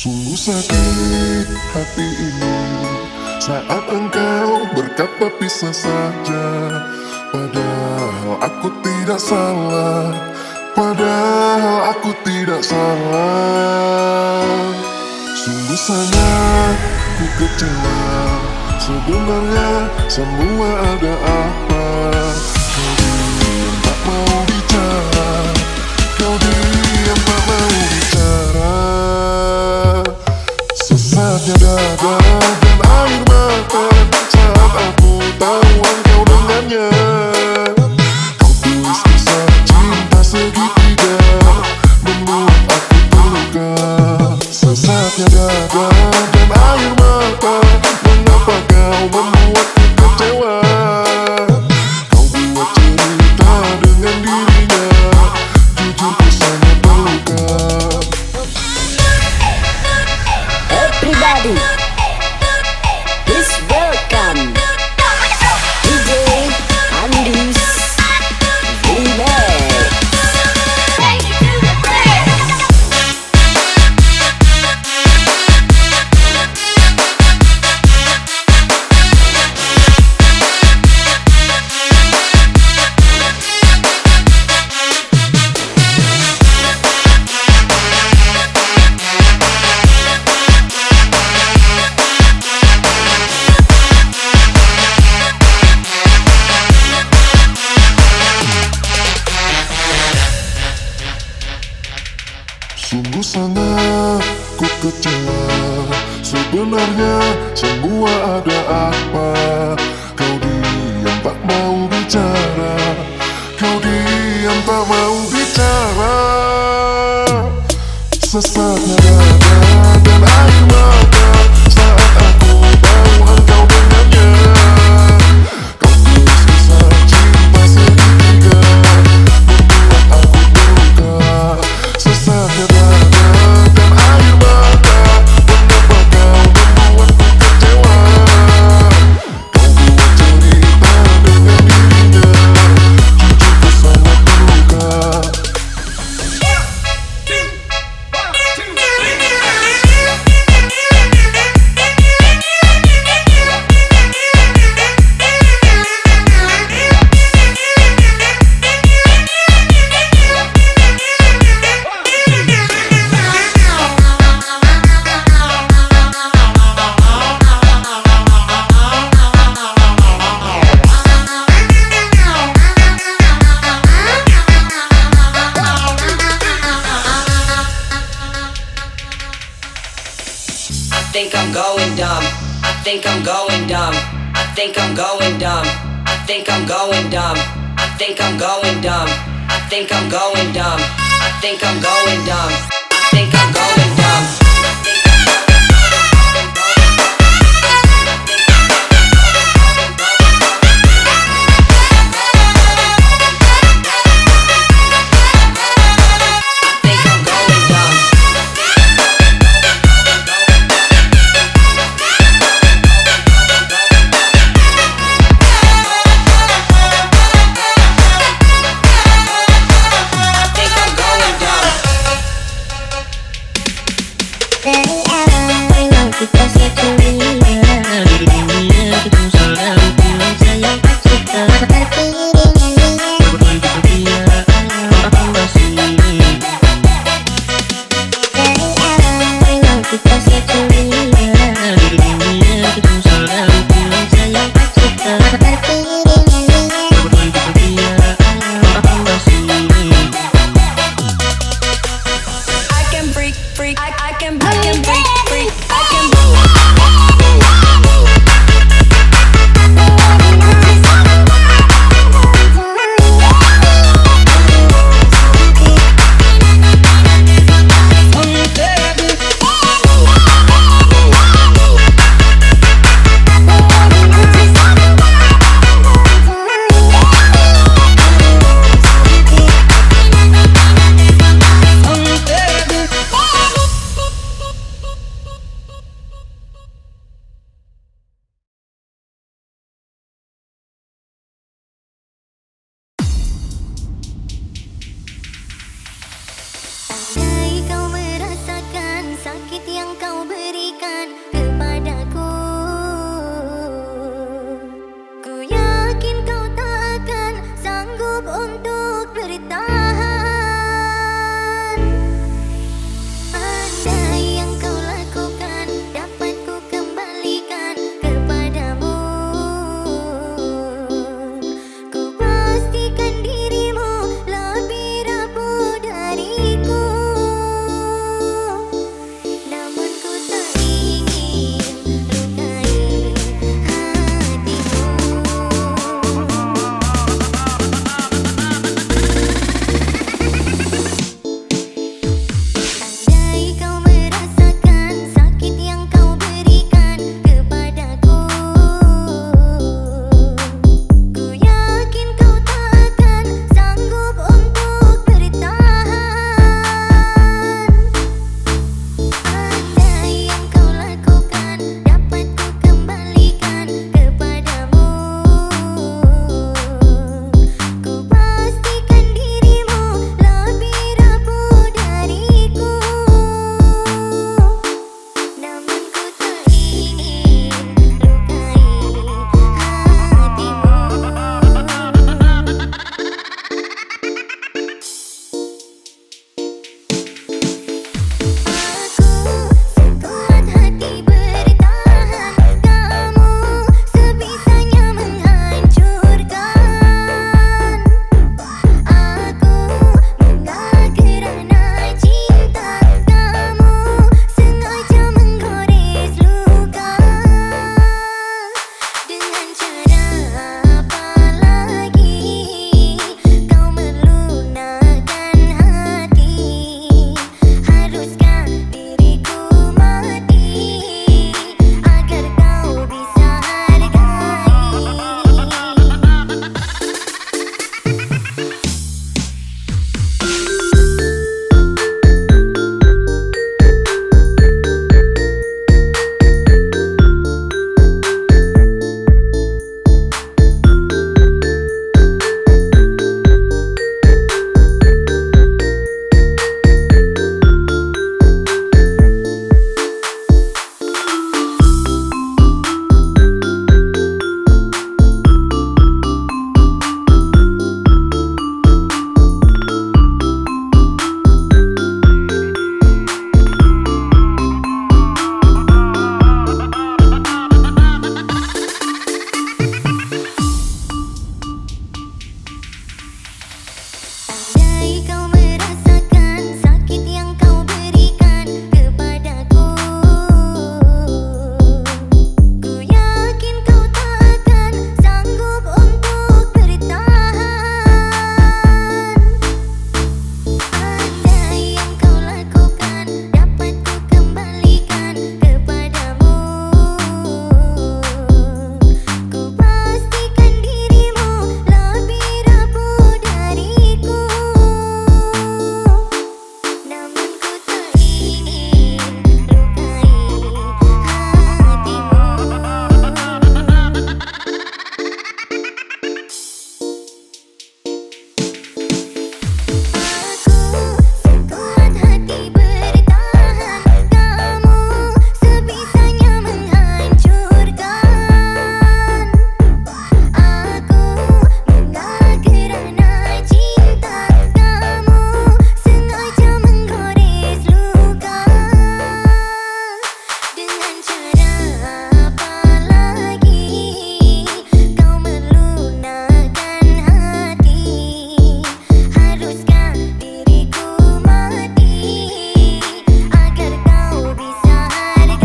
Sungguh sakit hati ini saat engkau berkata pisah saja. Padahal aku tidak salah, padahal aku tidak salah. Sungguh sangat ku kecewa, sebenarnya semua ada apa. Kau diam tak mau bicara, kau diam tak mau bicara. Sesaknya dada dan air mata saat aku tahu engkau dengannya. Kau tulis kisah cinta segitiga membuat aku terluka. Sesaknya dada dan air mata, mengapa kau membuatku kecewa? Kau buat cerita dengan dirinya, jujur ku sangat terluka. Everybody, please welcome DJ Andies Remix. Sungguh sangat ku kecewa, sebenarnya semua ada apa. Kau diam tak mau bicara, kau diam tak mau bicara. Sesaknya dada dan air mata saat aku tahu engkau dengannya. Kau tulis kisah cinta segitiga membuat aku terluka. Sesaknya dada dan air mata, mengapa kau membuatku kecewa? Kau buat cerita dengan dirinya, jujur ku sangat terluka. I think I'm going dumb. I think I'm going dumb. I think I'm going dumb. I think I'm going dumb. I think I'm going dumb. I think I'm going dumb. I think I'm going dumb. I think I'm going dumb. biarkan diriku mati agar kau bisa hargai.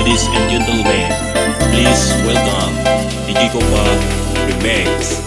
Ladies and gentlemen, please welcome DJ BUAH Remix.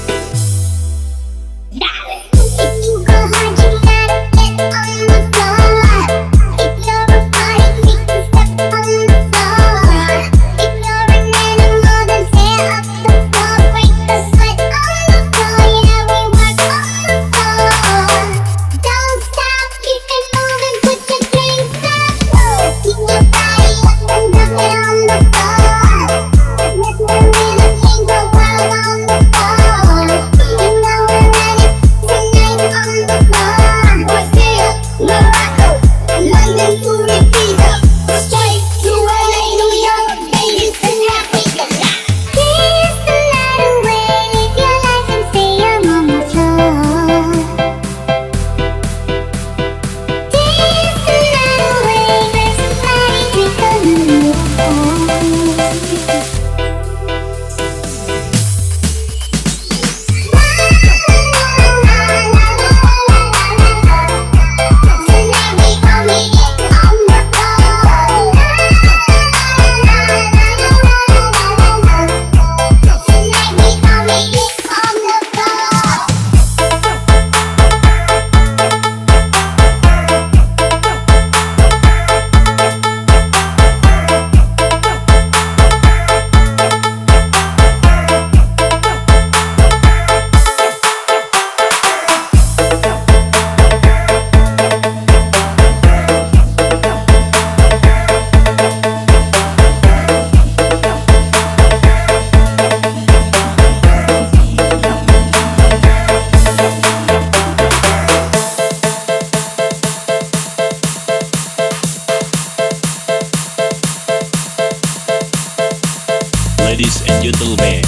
Ladies and gentlemen,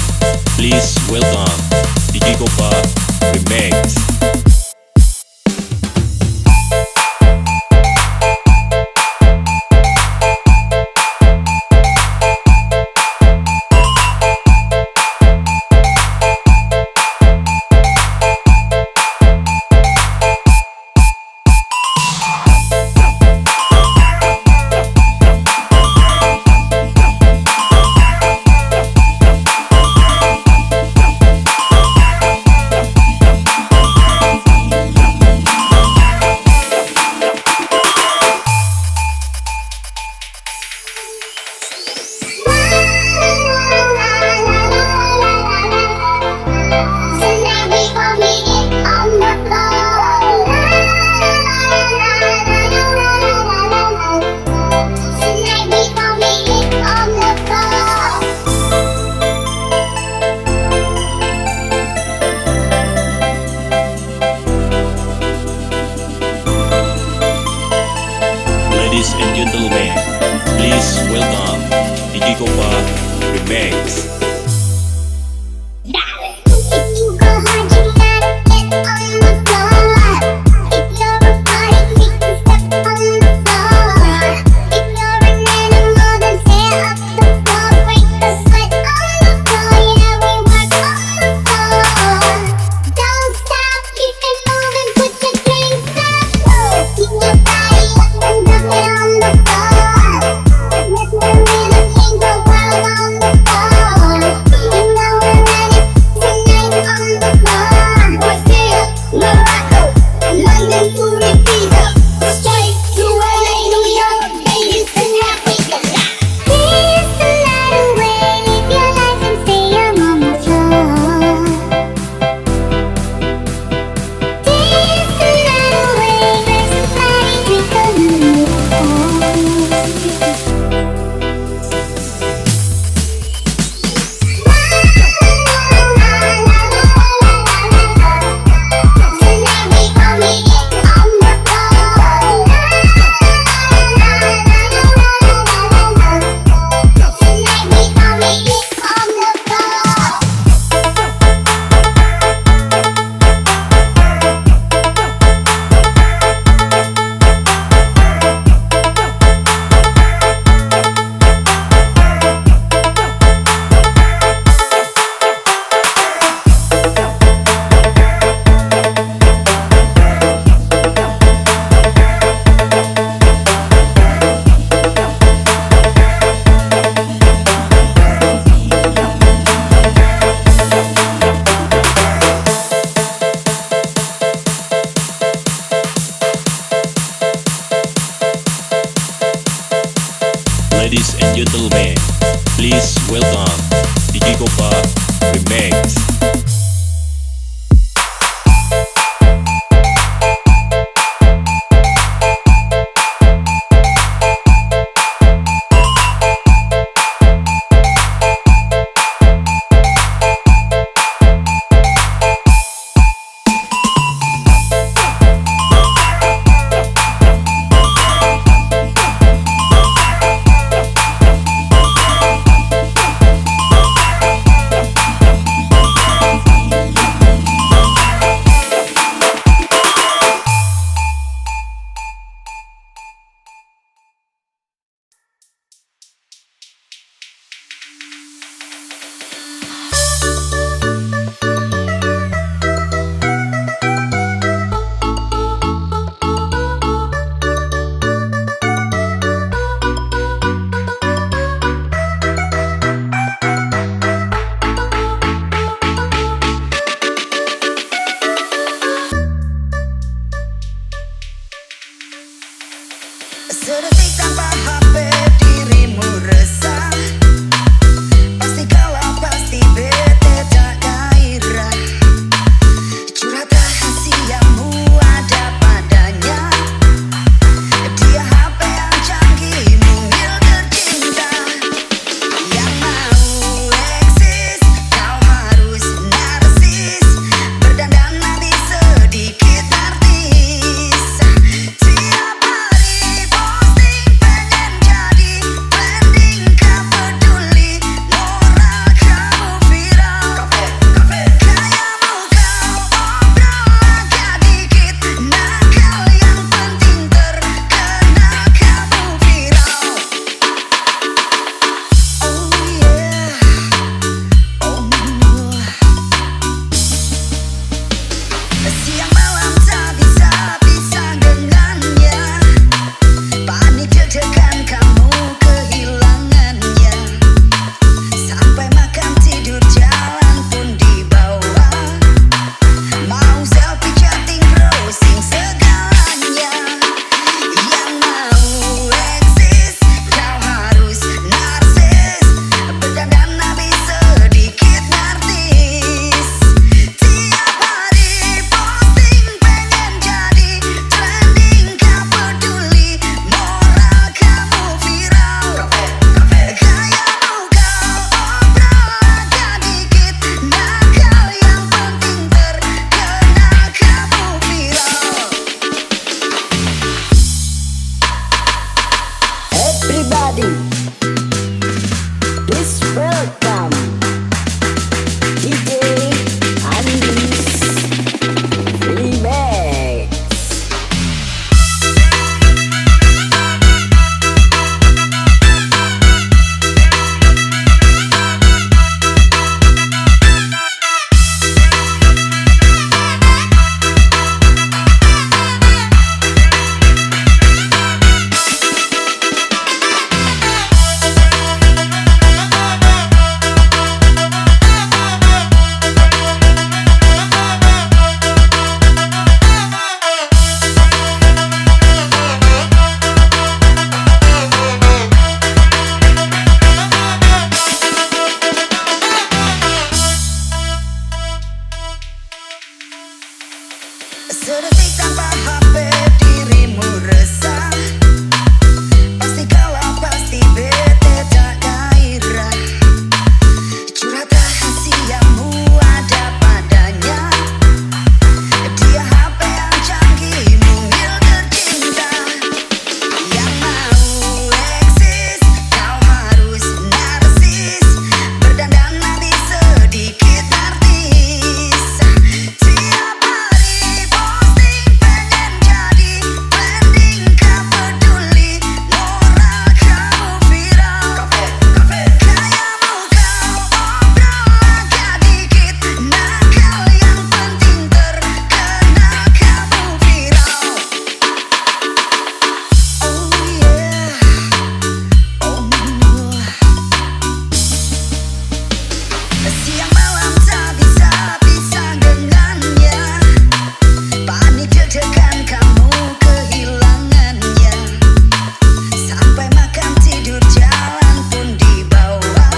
please welcome DJ BUAH Remix. Ladies and gentlemen, please welcome DJ BUAH Remix. Sedetik tanpa HP dirimu resah. Pasti kalah, pasti bete tak gairah. Curhat rahasiamu ada padanya. Dia HP yang canggih mungil tercinta. Yang mau eksis kau harus narsis. Berdandan nanti sedikit artis. Tiap hari posting pengen jadi trending. Gak peduli moral kamu viral. Gayamu kau obrol agak dikit nakal. Yang penting terkenal kamu viral. Oh yeah, siang malam tak bisa pisah dengannya. Panik deg-degan kamu kehilangannya. Sampai makan tidur jalan pun dibawa.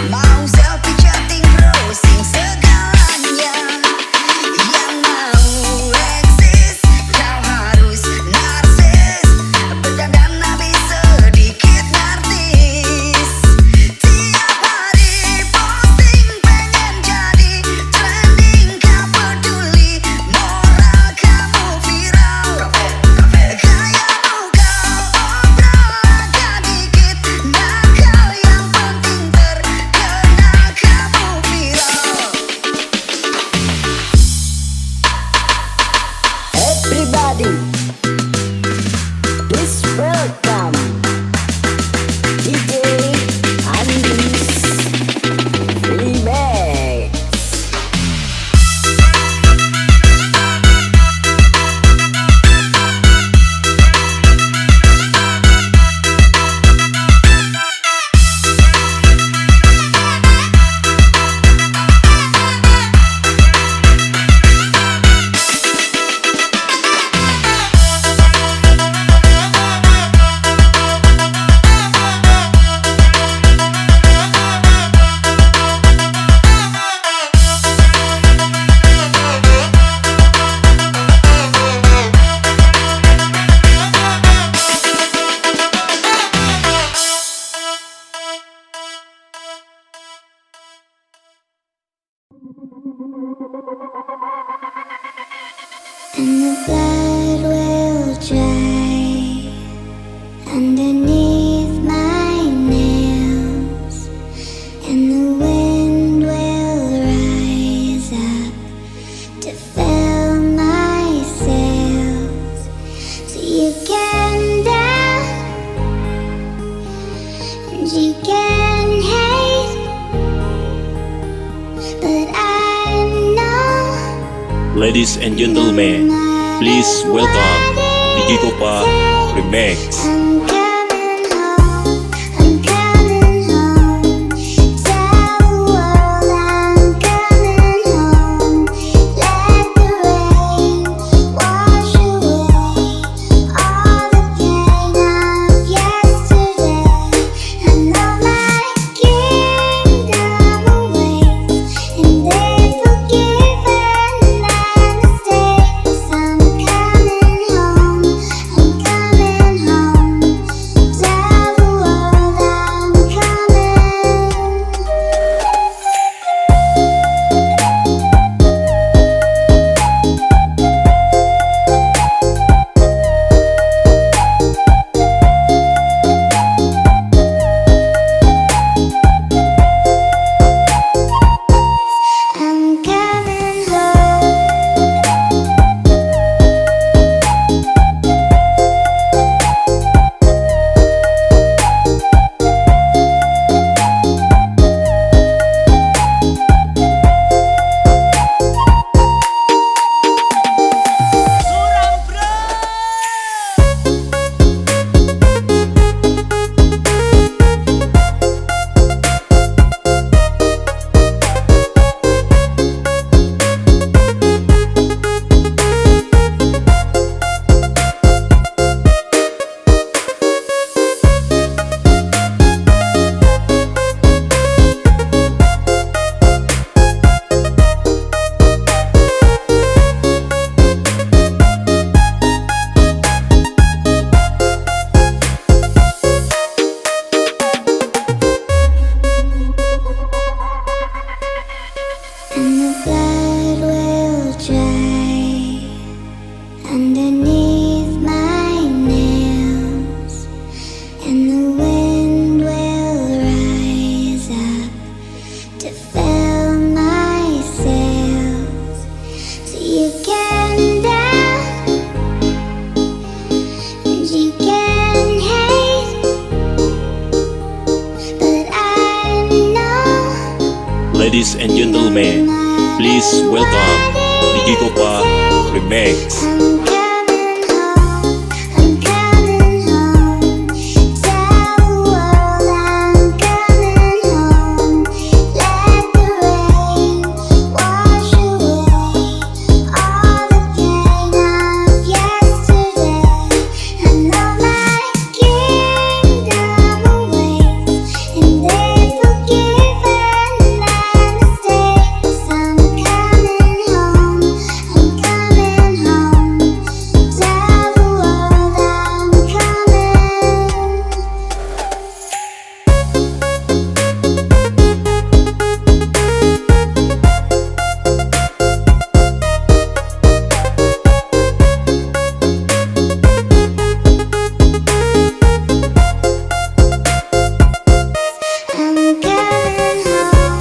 Mau selfie chatting browsing segalanya. Yang mau eksis kau harus narsis. Berdandan habis sedikit nartis. Tiap hari posting pengen jadi trending. Gak peduli moral kamu viral. Gayamu kau obrol agak dikit nakal. Yang penting terkenal kamu viral. Everybody, please welcome DJ Andies Remix. And the blood will dry underneath my nails, and the wind will rise up to fill my sails. So you can doubt and you can hate, but I know. Ladies and gentlemen, please welcome DJ Kopa Remix. I'm coming home, I'm coming home. Tell the world I'm coming home. Let the rain wash away all the pain of yesterday. And all my kingdom awaits, and they've forgiven my mistakes. I'm coming home, I'm coming home. and the blood will dry underneath my nails, and the wind will rise up to fill my sails. So you can doubt and you can hate, but I know. Ladies and gentlemen, please welcome DJ Kopa Remix. I'm coming home, I'm coming home. Tell the world I'm coming home. Let the rain wash away all the pain of yesterday. I know my kingdom awaits, and they've forgiven my mistakes. I'm coming home, I'm coming home. Tell the world I'm coming. I'm coming home.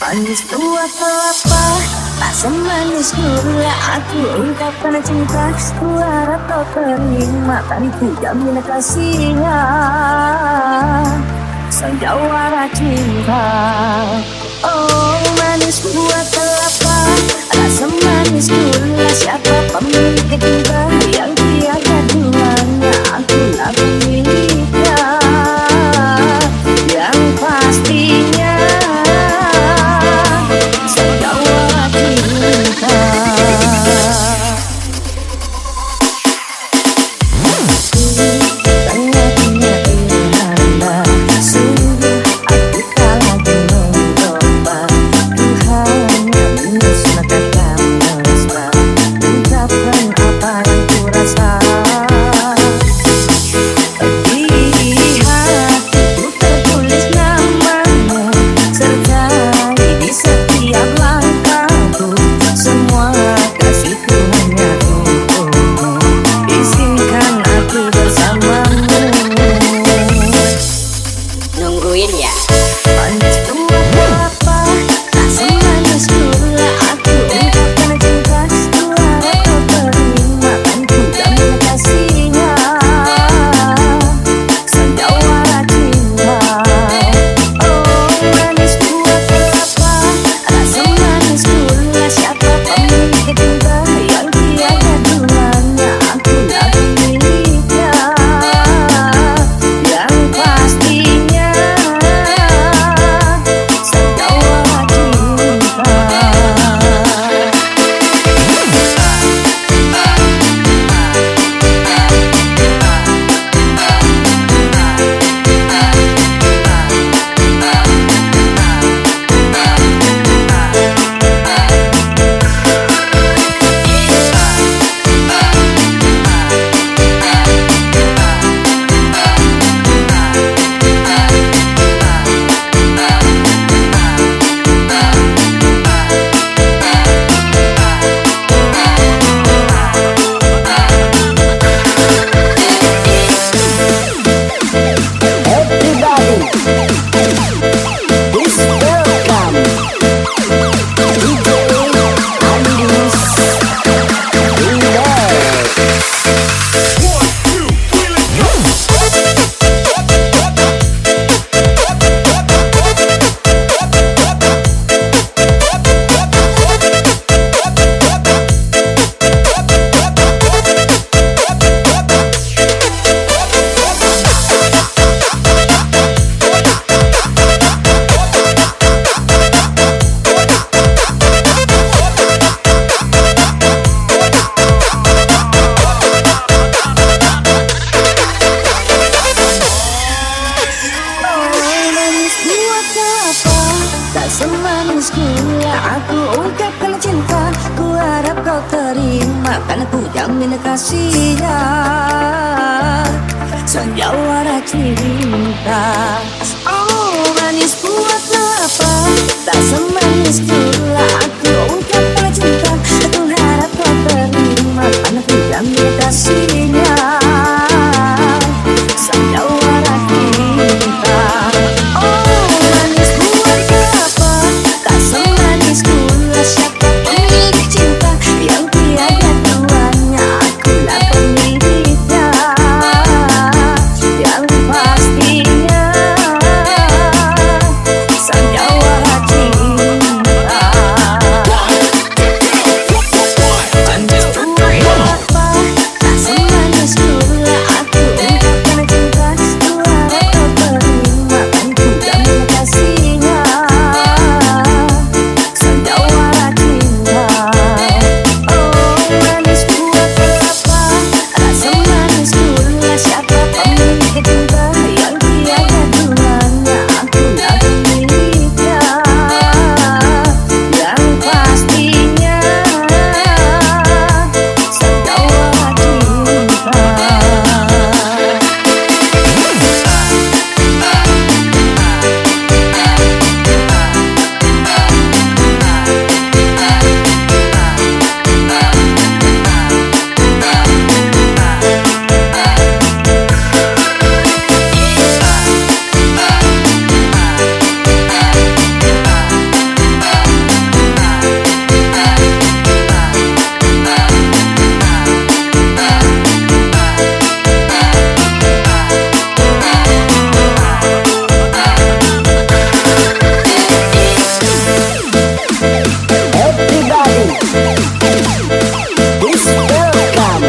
Manis buah kelapa, asam manis gula, aku ungkapkan cinta. Suara kau terima, tanpa jamin kasihnya. Sang jawara cinta. Oh manis buah kelapa, asam manis gula, siapa pemilik cinta yang tiada duanya? Akulah pemiliknya, yang pastinya. Pastinya semanis gula aku ungkapkan cinta. Ku harap kau terima, karena ku jamin kasihnya sandiwara cinta. Oh manis buatlah apa, tak semanis gula aku ungkapkan cinta. Ku harap kau terima, karena ku jamin kasihnya sandiwara cinta. Oh manis buatlah apa, tak semanis gula. Siapa pemilik cinta yang tiada duanya, akulah pemiliknya yang pastinya sandiwara cinta. Manis buat apa, tak semanis gula aku ungkapkan cinta. Ku harap kau terima, kan ku jamin kasihnya sandiwara cinta. Oh manis buat apa, tak semanis gula. Siapa pemilik cinta yang tiada duanya, akulah pemiliknya yang pastinya sandiwara cinta. Everybody, please welcome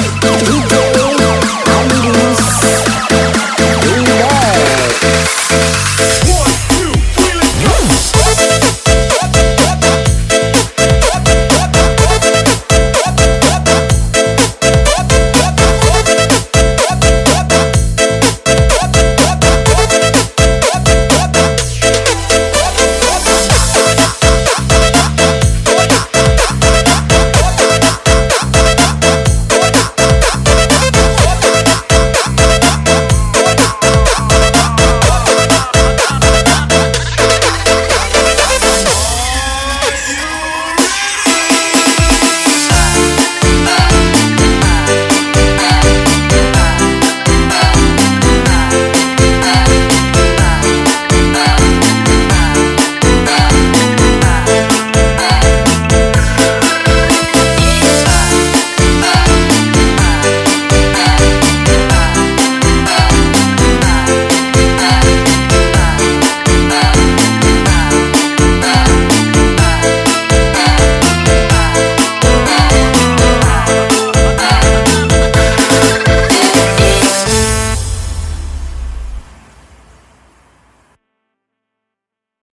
DJ Andies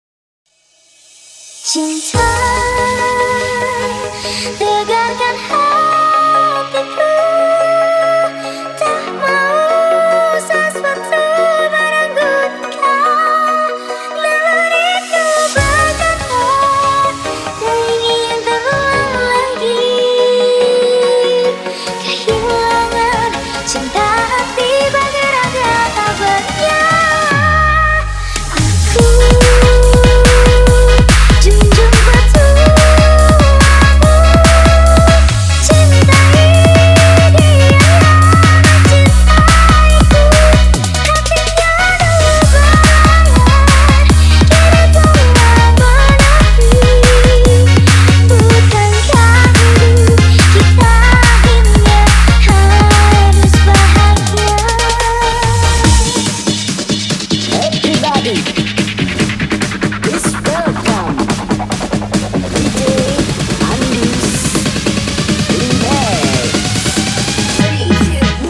Remix. Cinta tegarkan hatiku, tak mau sesuatu merenggut melodiku berkata tak ingin terulang lagi kehilangan cinta hati bergeraknya kabarnya. Aku junjung petuamu, cintai dia yang mencintaiku. Hatinya dulu berangan, kini telah menepi. Bukankah hidup kita akhirnya harus bahagia? Everybody, please welcome DJ Andies Remix. 3, 2, 1.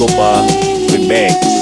Kopa Remix.